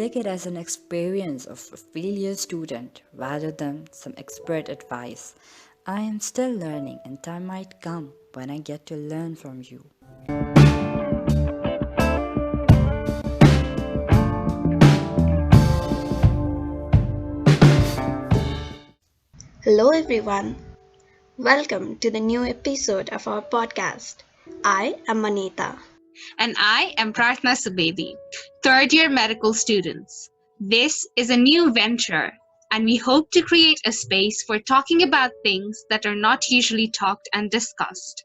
take it as an experience of a failure student rather than some expert advice. I am still learning, and time might come when I get to learn from you. Hello, everyone. Welcome to the new episode of our podcast. I am Manita. And I am Prarthna Subedi, third year medical students. This is a new venture, and we hope to create a space for talking about things that are not usually talked and discussed,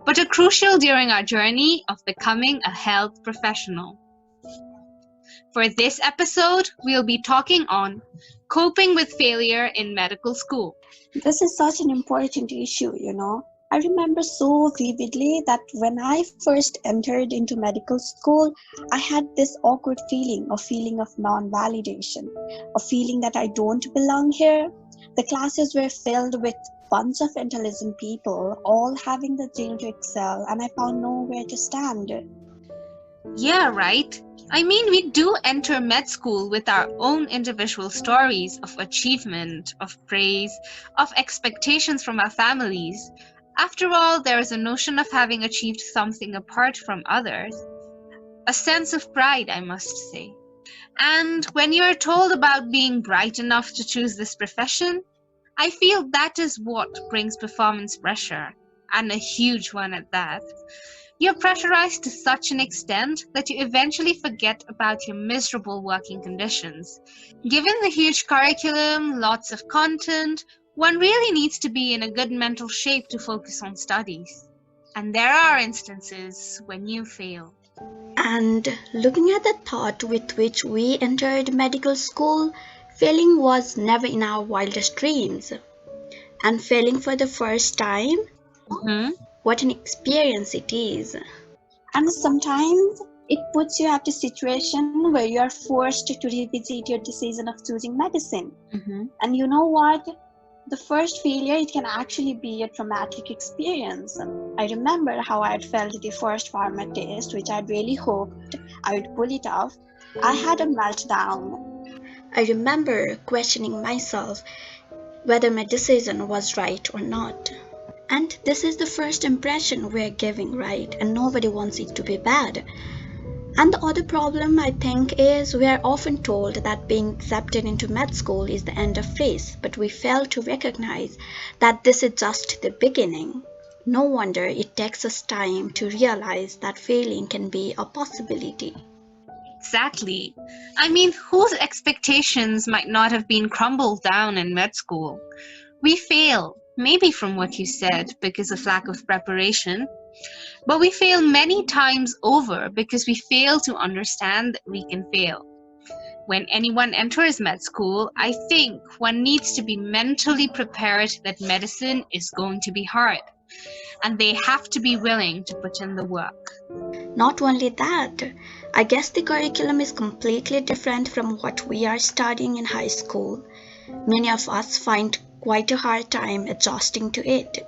but are crucial during our journey of becoming a health professional. For this episode, we'll be talking on coping with failure in medical school. This is such an important issue. I remember so vividly that when I first entered into medical school, I had this awkward feeling, a feeling of non-validation, a feeling that I don't belong here. The classes were filled with bunch of intelligent people, all having the zeal to excel, and I found nowhere to stand. Yeah, right. I mean, we do enter med school with our own individual stories of achievement, of praise, of expectations from our families. After all, there is a notion of having achieved something apart from others. A sense of pride, I must say. And when you are told about being bright enough to choose this profession, I feel that is what brings performance pressure, and a huge one at that. You're pressurized to such an extent that you eventually forget about your miserable working conditions. Given the huge curriculum, lots of content, one really needs to be in a good mental shape to focus on studies. And there are instances when you fail. And looking at the thought with which we entered medical school, failing was never in our wildest dreams. And failing for the first time, Mhm. what an experience it is. And sometimes it puts you at a situation where you are forced to revisit your decision of choosing medicine. And you know what? The first failure, it can actually be a traumatic experience. I remember how I had felt the first pharma test, which I really hoped I would pull it off. I had a meltdown. I remember questioning myself whether my decision was right or not. And this is the first impression we're giving, right? And nobody wants it to be bad. And the other problem, I think, is we are often told that being accepted into med school is the end of race, but we fail to recognize that this is just the beginning. No wonder it takes us time to realize that failing can be a possibility. Exactly. I mean, whose expectations might not have been crumbled down in med school? We fail, maybe from what you said, because of lack of preparation, but we fail many times over because we fail to understand that we can fail. When anyone enters med school, I think one needs to be mentally prepared that medicine is going to be hard, and they have to be willing to put in the work. Not only that, I guess the curriculum is completely different from what we are studying in high school. Many of us find quite a hard time adjusting to it.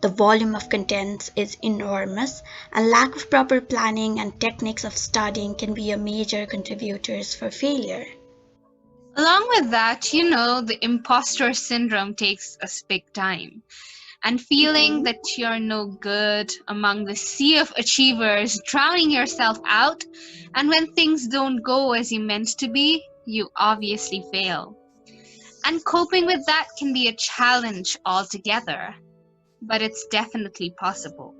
The volume of contents is enormous, and lack of proper planning and techniques of studying can be a major contributors for failure. Along with that, the imposter syndrome takes us big time. And feeling that you're no good among the sea of achievers, drowning yourself out, and when things don't go as you meant to be, you obviously fail. And coping with that can be a challenge altogether, but it's definitely possible.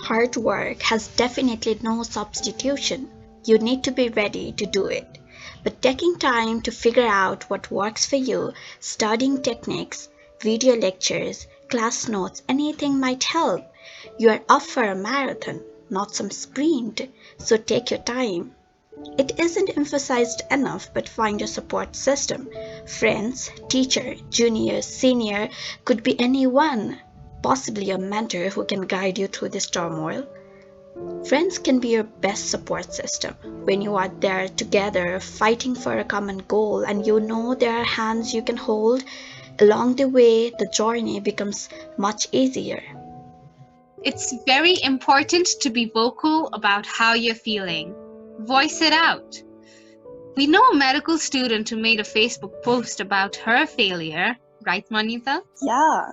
Hard work has definitely no substitution. You need to be ready to do it. But taking time to figure out what works for you, studying techniques, video lectures, class notes, anything might help. You are up for a marathon, not some sprint, so take your time. It isn't emphasized enough, but find a support system. Friends, teacher, junior, senior, could be anyone. Possibly a mentor who can guide you through this turmoil. Friends can be your best support system when you are there together fighting for a common goal and you know there are hands you can hold. Along the way, the journey becomes much easier. It's very important to be vocal about how you're feeling. Voice it out. We know a medical student who made a Facebook post about her failure, right, Manita? Yeah.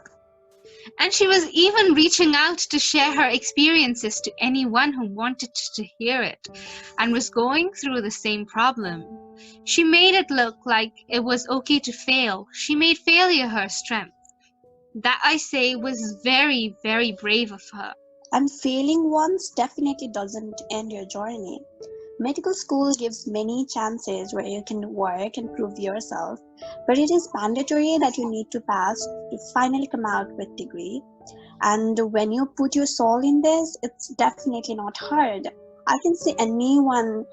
And she was even reaching out to share her experiences to anyone who wanted to hear it and was going through the same problem. She made it look like it was okay to fail. She made failure her strength. That, I say, was very, very brave of her. And failing once definitely doesn't end your journey. Medical school gives many chances where you can work and prove yourself, but it is mandatory that you need to pass to finally come out with degree. And when you put your soul in this, it's definitely not hard. I can see anyone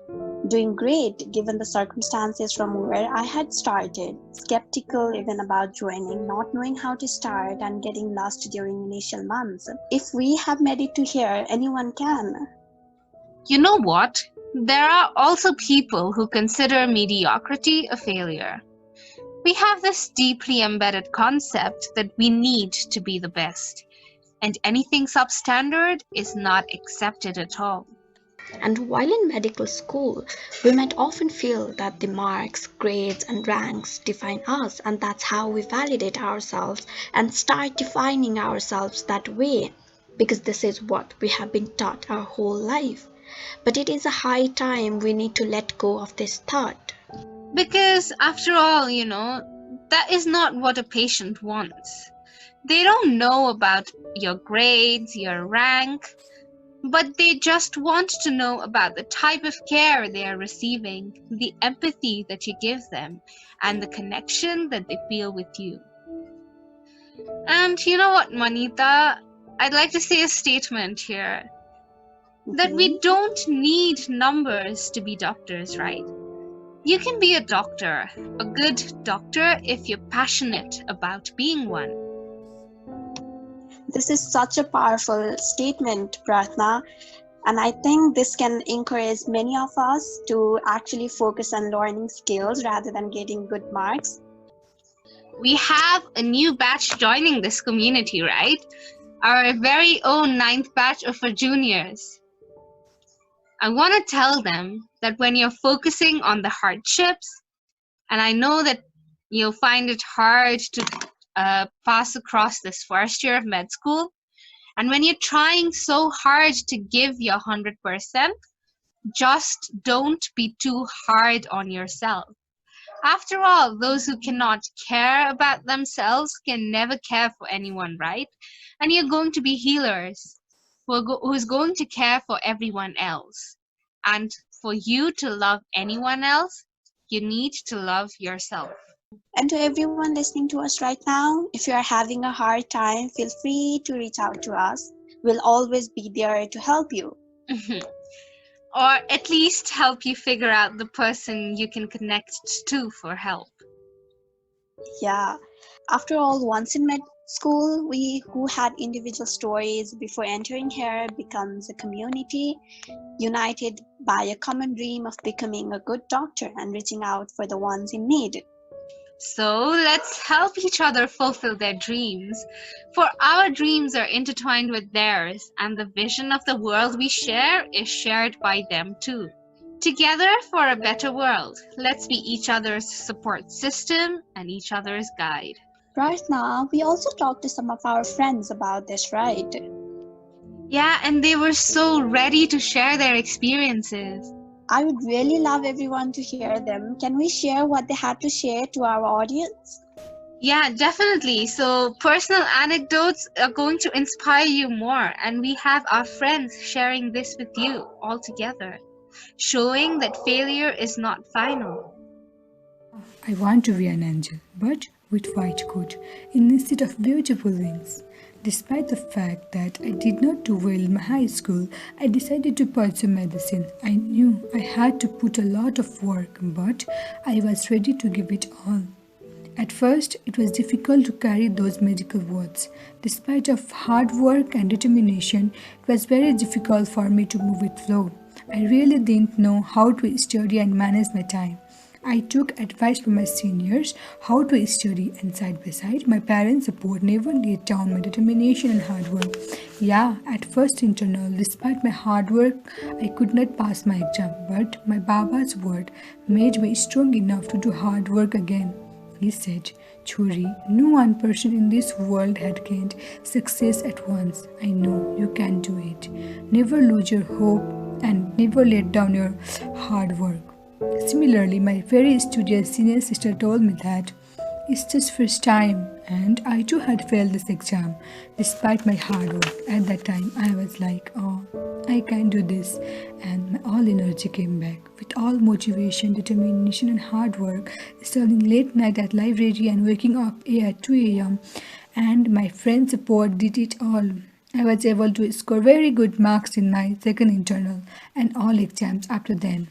doing great given the circumstances from where I had started, skeptical even about joining, not knowing how to start and getting lost during initial months. If we have made it to here, anyone can. You know what? There are also people who consider mediocrity a failure. We have this deeply embedded concept that we need to be the best, and anything substandard is not accepted at all. And while in medical school, we might often feel that the marks, grades, and ranks define us, and that's how we validate ourselves and start defining ourselves that way, because this is what we have been taught our whole life. But it is a high time we need to let go of this thought. Because, after all, that is not what a patient wants. They don't know about your grades, your rank, but they just want to know about the type of care they are receiving, the empathy that you give them, and the connection that they feel with you. And you know what, Manita? I'd like to say a statement here. That we don't need numbers to be doctors, right? You can be a doctor, a good doctor, if you're passionate about being one. This is such a powerful statement, Pratna, and I think this can encourage many of us to actually focus on learning skills rather than getting good marks. We have a new batch joining this community, right? Our very own 9th batch of our juniors. I want to tell them that when you're focusing on the hardships, and I know that you'll find it hard to pass across this first year of med school, and when you're trying so hard to give your 100%, just don't be too hard on yourself. After all, those who cannot care about themselves can never care for anyone, right? And you're going to be healers who's going to care for everyone else. And for you to love anyone else, you need to love yourself. And to everyone listening to us right now, if you are having a hard time, feel free to reach out to us. We'll always be there to help you. Or at least help you figure out the person you can connect to for help. Yeah. After all, once in med school, we who had individual stories before entering here becomes a community united by a common dream of becoming a good doctor and reaching out for the ones in need. So let's help each other fulfill their dreams, for our dreams are intertwined with theirs, and the vision of the world we share is shared by them too. Together for a better world, let's be each other's support system and each other's guide. Right now, we also talked to some of our friends about this, right? Yeah, and they were so ready to share their experiences. I would really love everyone to hear them. Can we share what they had to share to our audience? Yeah, definitely. So personal anecdotes are going to inspire you more, and we have our friends sharing this with you all together, showing that failure is not final. I want to be an angel, but with white coat instead of beautiful wings. Despite the fact that I did not do well in my high school, I decided to pursue medicine. I knew I had to put a lot of work, but I was ready to give it all. At first, it was difficult to carry those medical words. Despite of hard work and determination, it was very difficult for me to move with flow. I really didn't know how to study and manage my time. I took advice from my seniors how to study, and side by side, my parents' support never let down my determination and hard work. Yeah, at first internal, despite my hard work, I could not pass my exam, but my Baba's word made me strong enough to do hard work again. He said, Churi, no one person in this world had gained success at once. I know you can do it. Never lose your hope and never let down your hard work. Similarly, my very studious senior sister told me that it's just first time, and I too had failed this exam. Despite my hard work, at that time I was like, oh, I can do this, and my all energy came back. With all motivation, determination, and hard work, studying late night at library and waking up at 2 a.m. and my friends' support did it all. I was able to score very good marks in my second internal and all exams after then.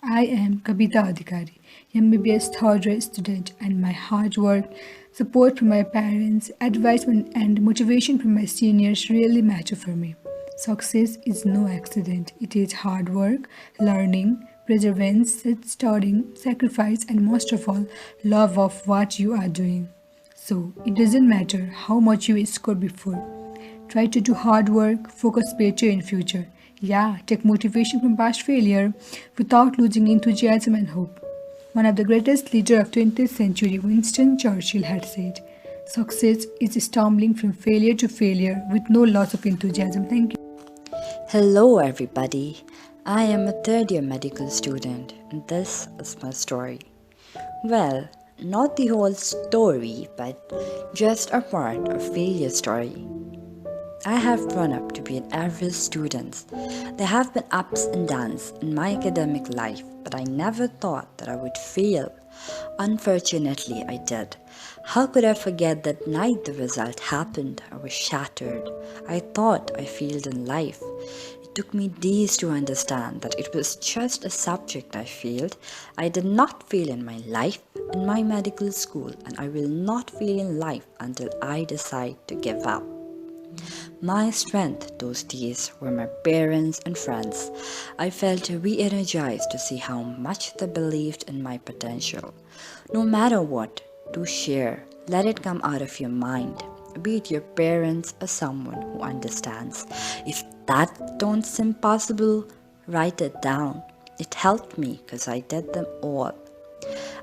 I am Kabita Adhikari, MBBS third year student, and my hard work, support from my parents, advice and motivation from my seniors really matter for me. Success is no accident. It is hard work, learning, perseverance, studying, sacrifice, and most of all, love of what you are doing. So, it doesn't matter how much you score before. Try to do hard work, focus better in future. Yeah, take motivation from past failure without losing enthusiasm and hope. One of the greatest leaders of 20th century, Winston Churchill, had said, success is stumbling from failure to failure with no loss of enthusiasm. Thank you. Hello, everybody. I am a third year medical student, and this is my story. Well, not the whole story, but just a part of failure story. I have grown up to be an average student. There have been ups and downs in my academic life, but I never thought that I would fail. Unfortunately, I did. How could I forget that night the result happened? I was shattered. I thought I failed in life. It took me days to understand that it was just a subject I failed. I did not fail in my life, in my medical school, and I will not fail in life until I decide to give up. My strength those days were my parents and friends. I felt re-energized to see how much they believed in my potential. No matter what, do share. Let it come out of your mind. Be it your parents or someone who understands. If that don't seem possible, write it down. It helped me because I did them all.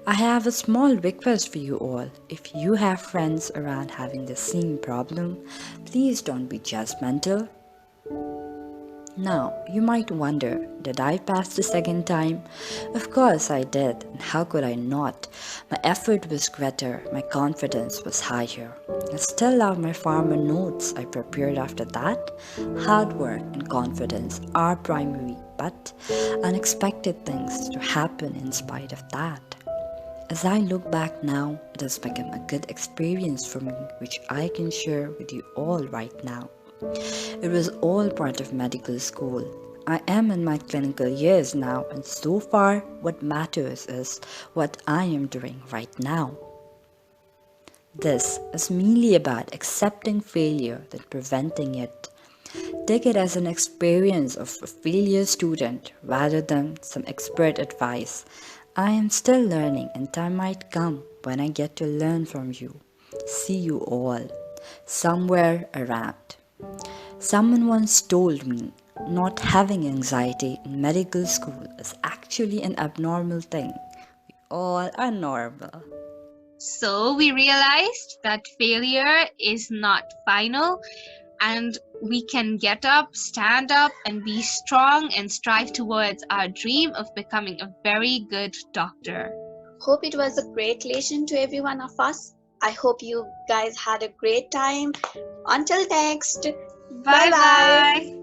I have a small request for you all. If you have friends around having the same problem, please don't be judgmental. Now, you might wonder, did I pass the second time? Of course I did, and how could I not? My effort was greater, my confidence was higher. I still love my farmer notes I prepared after that. Hard work and confidence are primary, but unexpected things to happen in spite of that. As I look back now, it has become a good experience for me, which I can share with you all right now. It was all part of medical school. I am in my clinical years now, and so far, what matters is what I am doing right now. This is merely about accepting failure than preventing it. Take it as an experience of a failure student rather than some expert advice. I am still learning, and time might come when I get to learn from you. See you all somewhere around. Someone once told me not having anxiety in medical school is actually an abnormal thing. We all are normal. So we realized that failure is not final, and we can get up, stand up, and be strong and strive towards our dream of becoming a very good doctor. Hope it was a great lesson to every one of us. I hope you guys had a great time. Until next, Bye bye.